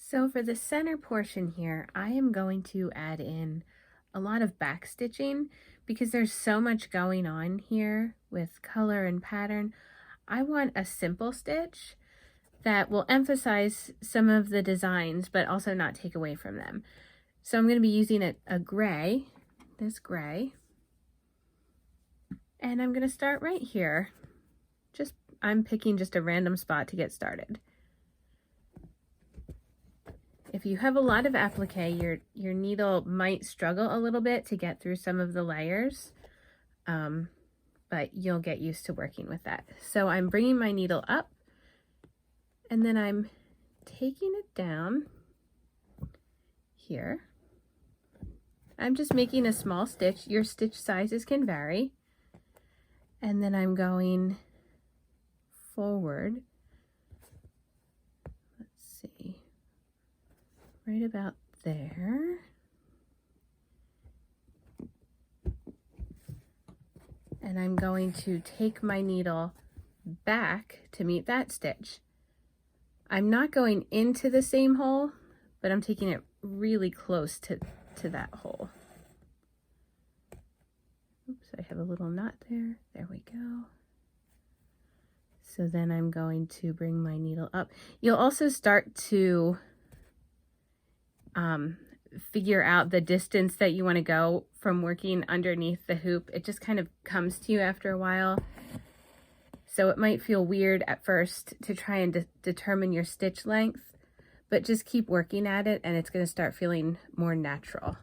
So for the center portion here, I am going to add in a lot of back stitching because there's so much going on here with color and pattern. I want a simple stitch that will emphasize some of the designs but also not take away from them. So I'm going to be using a gray, this gray, and I'm going to start right here. I'm picking just a random spot to get started. If you have a lot of applique, your needle might struggle a little bit to get through some of the layers, but you'll get used to working with that. So I'm bringing my needle up, and then I'm taking it down here. I'm just making a small stitch. Your stitch sizes can vary. And then I'm going forward. Let's see. Right about there. And I'm going to take my needle back to meet that stitch. I'm not going into the same hole, but I'm taking it really close to that hole. Oops, I have a little knot there. There we go. So then I'm going to bring my needle up. You'll also start to figure out the distance that you want to go from working underneath the hoop. It just kind of comes to you after a while. So it might feel weird at first to try and determine your stitch length, but just keep working at it and it's going to start feeling more natural.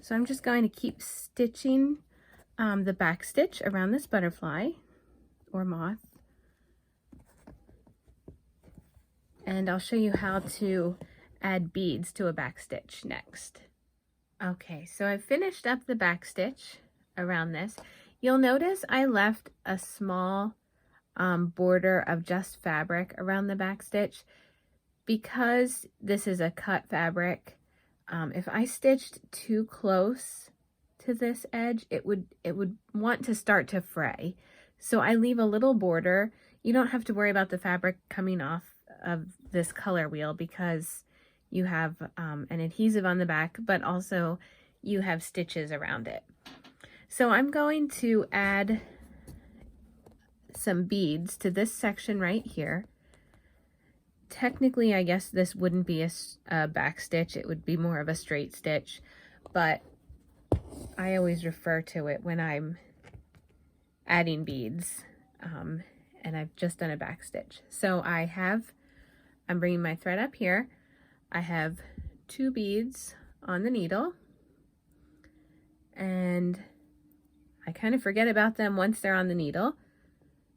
So I'm just going to keep stitching the back stitch around this butterfly or moth. And I'll show you how to add beads to a back stitch next. Okay, so I've finished up the back stitch around this. You'll notice I left a small border of just fabric around the back stitch because this is a cut fabric. If I stitched too close to this edge, it would want to start to fray. So I leave a little border. You don't have to worry about the fabric coming off of this color wheel because you have an adhesive on the back, but also you have stitches around it. So I'm going to add some beads to this section right here. Technically, I guess this wouldn't be a back stitch, it would be more of a straight stitch, but I always refer to it when I'm adding beads, and I've just done a back stitch. So I'm bringing my thread up here. I have 2 beads on the needle, and I kind of forget about them once they're on the needle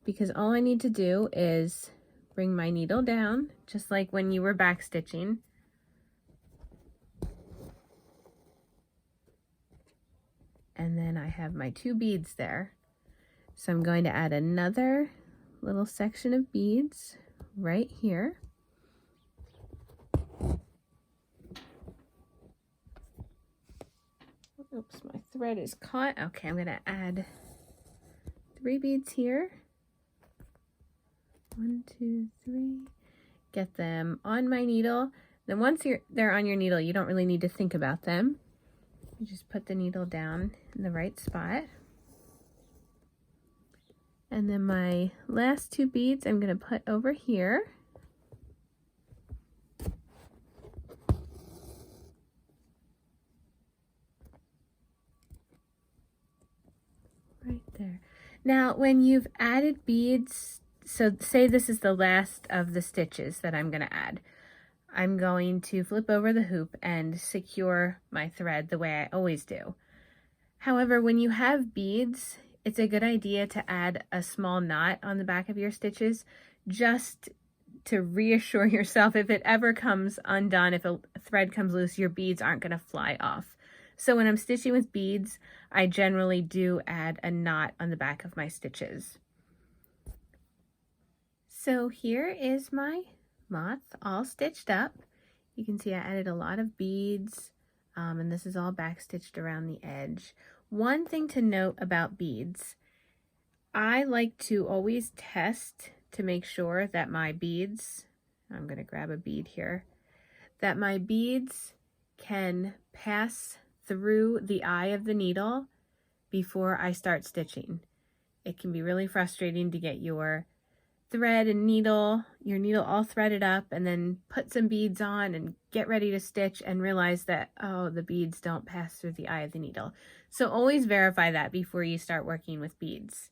because all I need to do is bring my needle down, just like when you were back stitching. And then I have my 2 beads there. So I'm going to add another little section of beads right here. Oops, my thread is caught. Okay, I'm going to add 3 beads here. 1, 2, 3. Get them on my needle. Then once they're on your needle, you don't really need to think about them. You just put the needle down in the right spot. And then my last 2 beads I'm going to put over here. Right there. Now, when you've added beads, so say this is the last of the stitches that I'm going to add. I'm going to flip over the hoop and secure my thread the way I always do. However, when you have beads, it's a good idea to add a small knot on the back of your stitches just to reassure yourself if it ever comes undone, if a thread comes loose, your beads aren't going to fly off. So when I'm stitching with beads, I generally do add a knot on the back of my stitches. So here is my moth all stitched up. You can see I added a lot of beads, and this is all back stitched around the edge. One thing to note about beads, I like to always test to make sure that my beads I'm going to grab a bead here, that my beads can pass through the eye of the needle before I start stitching. It can be really frustrating to get your thread and needle, your needle all threaded up, and then put some beads on and get ready to stitch and realize that, oh, the beads don't pass through the eye of the needle. So always verify that before you start working with beads.